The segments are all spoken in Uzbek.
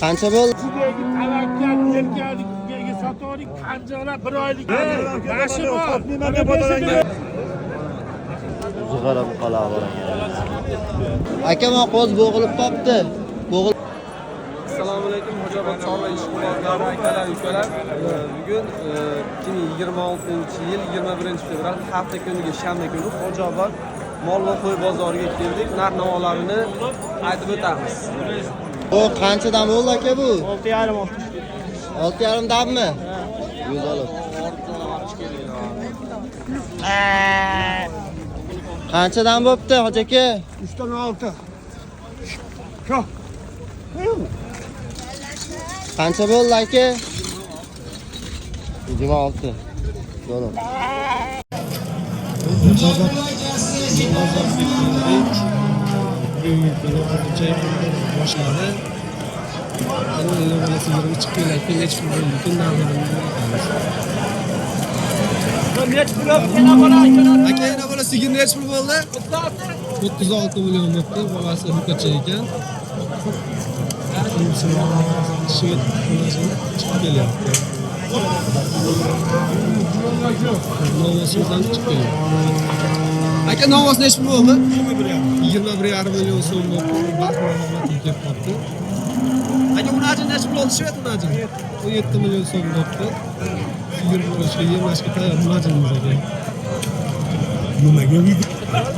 Qancha bo'ldi? Sizlarga tavakkal yerga sotorik qanjaqlar 1 oylik. Mashina nima deb atalangan? Zig'ara bu qala bor. Aka, men qo'z bo'g'ilib qopti. Assalomu alaykum, Xo'jaobod chorva ishqibozlari, akalar, ukalar. Bugun 2026-yil 21-fevral hafta kuniga shanba kuni Xo'jaobod mol va qo'y bozoriga keldik. Narx-navolarini aytib o'tamiz. O qanchadan bo'ldi aka bu? 6,5 6,5 dabmi? Yuz olib. Qanchadan bo'pti, hoji aka? 3 dan 6. Sho. Qancha bo'ldi aka? 26. Yo'q. Boshladi. Endi mana sizlarga chiqib kelayotgan hech bir mumkin narxlarni aka, yana bola sigir necha pul bo'ldi? 36 million bo'pti. Bolasi bukacha ekan. Chiqib kelyapti. Novosdan chiqib kelyapti. Aka, novos necha pul bo'ldi? 21,5 million so'm bo'ldi. Baxtli kelib qoldi. Aka, uni ajin necha pul oldi? Shu ajin 17 million so'm bo'ldi. 20 tayyor majinimiz aka. Nimaga video?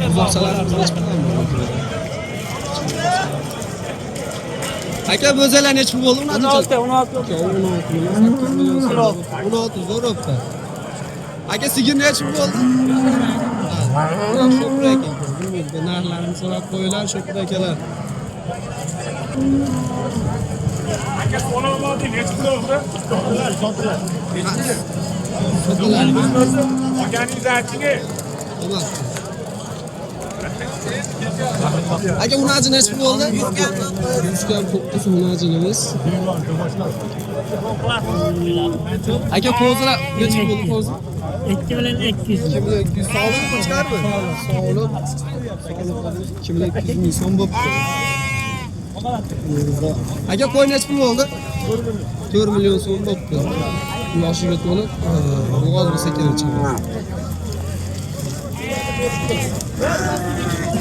Uzoqchalarimiz necha pul bo'ldi? Aka, bo'zalar necha pul bo'ldi? 16. 16 zo'r bo'pti. Aka, sigir necha pul bo'ldi? Shopra ekan. Narxlarini so'rab qo'yinglar, shopra akalar. Aka, ololmadik, necha pul bo'ldi? Sotilar. Sotilar. Organizatsiyaga aka, uni ajin necha pul bo'ldi? 100 gram to'qqizta uni ajinimiz. Aka, qo'zilar necha pul bo'ldi qo'zi? 2 million 200. 2 million 200 sog'liq chiqarmi? Sog'liq. 2 million 200 ming so'm bo'pti. Aka, qo'y necha pul bo'ldi? 4 million so'm bo'pti. Yoshiga to'lib, bo'g'oz bo'lsa kerak chiqadi.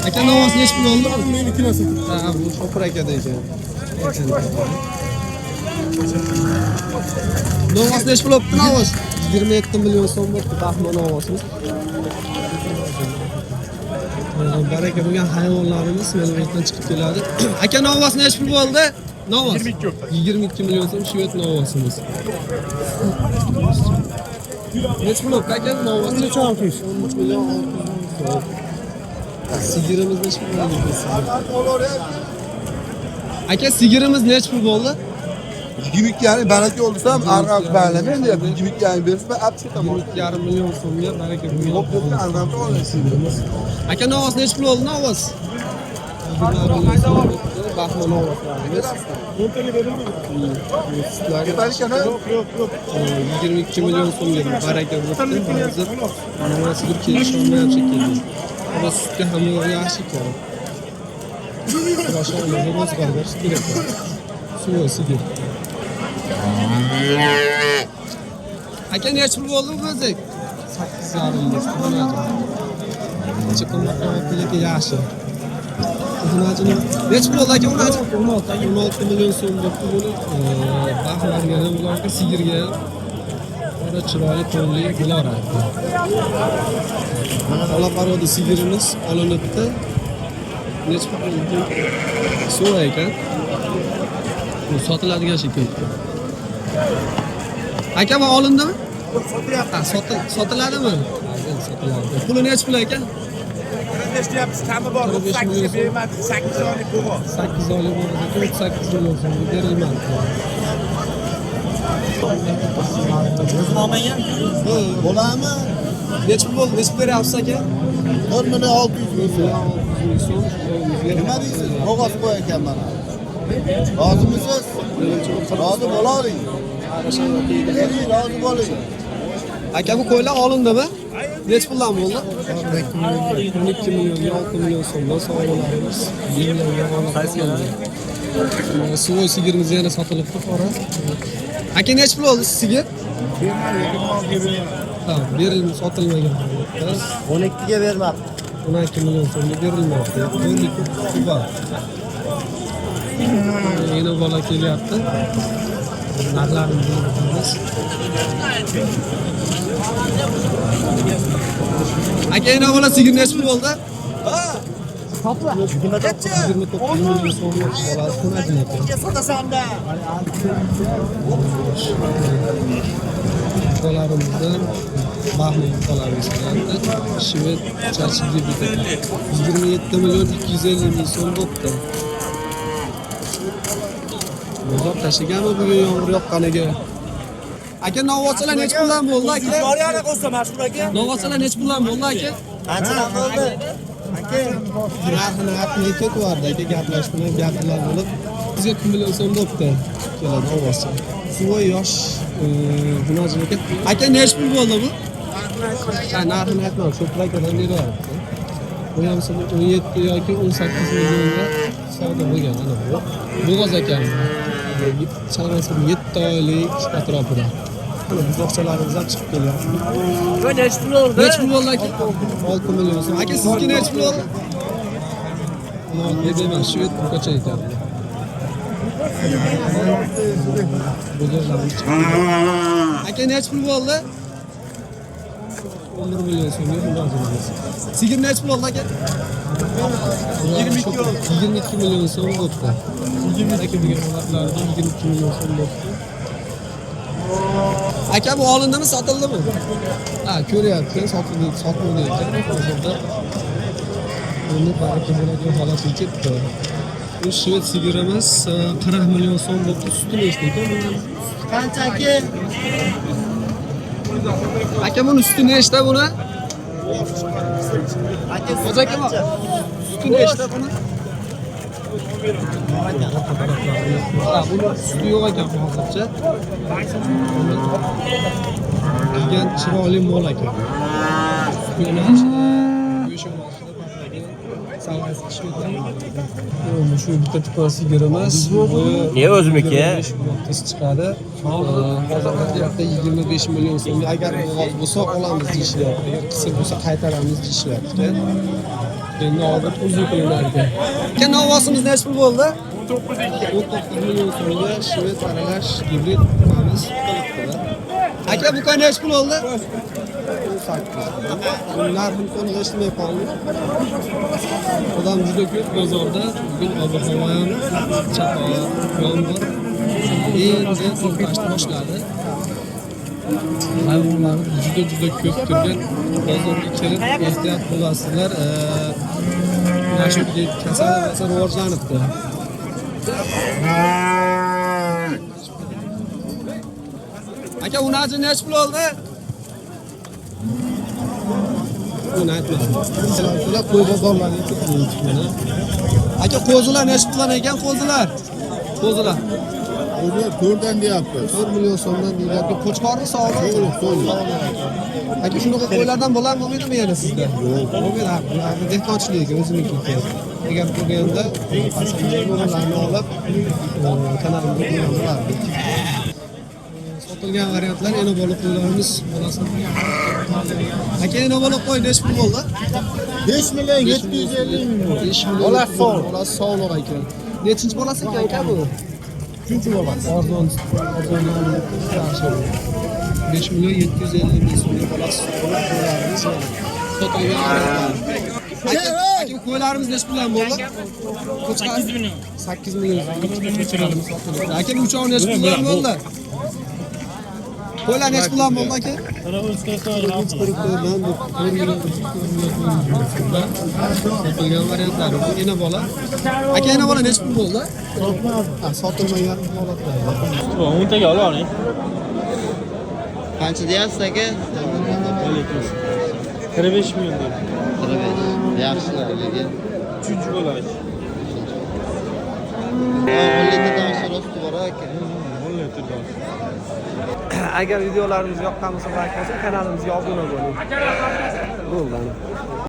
Aka, novos necha pul bo'ldi? Meni kilosi. Ha, bu Shopir akada ekan. Novos necha pul bo'libdi novos? 27 million so'm bo'libdi Baxmo novosimiz. Baraka bo'lgan hayvonlarimiz mana bu yerdan chiqib keladi. Aka, novos necha pul bo'ldi? Novos 22 million so'm Shvet novosimiz. Necha pul bo'libdi aka novos? 600. 13 million 600 so'm. Sigirimiz necha pul bo'ldi? Aka, sigirimiz necha pul bo'ldi? 22 yani baraka olsam arqam bağlama endi 22 yani bersa ben apsi tamam. 2,5 million so'mga baraka bo'lgan. Hop hop arqamda olasiz. Aka, novos necha pul bo'ldi novos? 20 novoslarimiz. 22 million so'mga baraka bo'ldi. Hozir novos bir kelish olmayapti shekilli. Ama sütga ham yaxshi ekan. Boshqa ularga o'zgartirish kerak. Suv sigir. Aka, necha pul bo'ldi o'zi? 8,5 million. Chiqimli yaxshi. Unajini necha pul oldi aka? 16 million so'm bo'pti buni. Baxtlarga ham ularga sigirga qora chiroyli to'nli bular. Ola parodi sigirimiz olinibdi. Necha pul bo'ldi? So'ra ekan. Bu sotiladigan shekilli. Aka, bu olindimi? Sotiladimi? Sotiladi. Puli necha pul ekan? Deyapsiz, kami bor. 8 ga bermadi. 8 oylik bo'ldi. 8 oylik bo'ldi. 48 million so'mga berilmadi. O'zim olmagan. Bo'ladimi? Necha pul bo'ldi? Necha beryapsiz aka? 4 million 600 ming so'm. Nima deysiz? Bo'g'oz qo'y ekan mana. Rozimisiz? Rozi bo'lavering. Rozi bo'ling. Aka, bu qo'ylar olindimi? Necha puldan bo'ldi? 12 million, 6 million so'mdan sog'larimiz. 1 million olib Suvoy sigirimiz yana sotilibdi qora. Aka necha pul oldi sizga? Tamam, berildi, sotilmagan. 12 ga bermabdi. 12 million so'mga berilmoqda. O'rlik bor. Yana bola kelyapti. Narxlarni bilamiz. Aka yana bola sigir necha pul bo'ldi? Nima deyapti? 29 million so'mga bolasi qo'nadi ekan. Sotasan-da. Bolarimizdan Mahmud bolarimiz keldi. Shved Charchiga bitadi. 27 million 250 ming so'm bo'pti. Bozor tashiganmi bugun yomg'ir yoqqaniga? Aka novvochalar necha puldan bo'ldi aka? Boriyani qo'ysa mashhur aka. Novvochalar necha puldan bo'ldi aka? Qanchadan bo'ldi? Aka, Narxini aytmay ketyapti aka, gaplashib gaplar bo'lib. Bizga 2 million so'm bo'pti. Keladi novvocha. Suvoy yosh Gunojon aka. Aka necha pul bo'ldi bu? Ha, narxini aytmam, ko'plakadan beryapti. Bu ham 17 yoki 18 millionga savdo bo'lgan ana bu. Bo'g'oz ekan. Chamasi 7 oylik atrofida. Mana buzoqchalarimiz ham chiqib kelyapti. bu necha pul oldi? Necha pul bo'ldi aka? 6 million so'm. Aka sizga necha pul bo'ldi? Mana emas, Shved buqacha ekan. Bozorlarimiz chiqdi. Aka necha pul bo'ldi? 11 million so'mga bozorimiz. Sigir necha pul bo'ldi aka? 22 million so'm bo'pti. 22 million so'mlardan 22 million so'm bo'pti. Aka bu olindimi, sotildimi? Ha, ko'ryapti, sotildi, sotuvdi ekan. Hozirda uni baraka bo'ladigan holatiga ketdi. Bu Shved sigirimiz 40 million so'm bo'pti. Sutini eshitdik ekan. Qancha aka? Aka buni sutini eshitdi buni? Aka, O'zi aka bu sutini eshitdi buni? Ha, buni suti yo'q ekan hozircha. Degan chiroyli mol ekan. Go'sht shu bitta tupan sigirimiz. Ne o'zimiki? Tiz chiqadi. Hozirgi vaqtda 25 million so'mga agar bo'g'oz bo'lsa olamiz deyishyapti. Agar qisir bo'lsa qaytaramiz deyishyapti. Endi hozir uzun qilinadi ekan. Aka novvosimiz necha pul bo'ldi? 19 million so'mga Shved aralash gibrid qilamiz. Aka bu qanday necha pul bo'ldi? 18. Narxini to'liq eshitmay qoldik. Odam juda ko'p bozorda. Bugun ob-havo ham chaqaloq, yomg'ir. Endi to'xtashni boshladi. Hayvonlar juda ko'p turgan bozorga kelib ehtiyot bo'lasizlar. Mana shu kasallik rivojlanibdi. Aka uni ajin necha pul oldi? Buni aytmadim. Sizlar qo'y bozorlariga ketmaydi. Aka qo'zilar necha puldan ekan qo'zilar? Qo'zilar. O'zi 4dan deyapti. 4 million so'mdan deyapti. Qo'chqorni sog'mi? To'g'ri. Aka shunaqa qo'ylardan bo'lar bo'lmaydimi yana sizda? Bo'lmaydi. Dehqonchilik o'ziniki ekan. Agar bo'lganda o'g'illarni olib kanalimga qo'ygan bo'lardik. Sotilgan variantlar ena bola qo'ylarimiz bolasi. Aka ena bola qo'y necha pul bo'ldi? 5 million 750 ming. 5 million. Bolasi sog'liq ekan. Nechinchi bolasi ekan aka bu? 3-chi Arzon yaxshi. 5 million 750 ming so'mga bolasi qo'ylarimiz sotilgan variantlar. Aka qo'ylarimiz necha puldan bo'ldi? 8 million. 8 million. Aka bu uchoq necha puldan bo'ldi? Qo'ylar necha puldan bo'ldi aka? Sotilgan variantlar. Ena bola. Aka ena bola necha pul bo'ldi? Ha, sotilmagan holatlar. 10 taga oling. Qancha deyapsiz aka? 45 million dedi. 45. Yaxshi lekin 3-chi bo'lash. 10 litrdan so'rashdi bor aka. 10 litrdan. Agar videolarimiz yoqqan bo'lsa, like bosing, kanalimizga obuna bo'ling. Bo'ldi.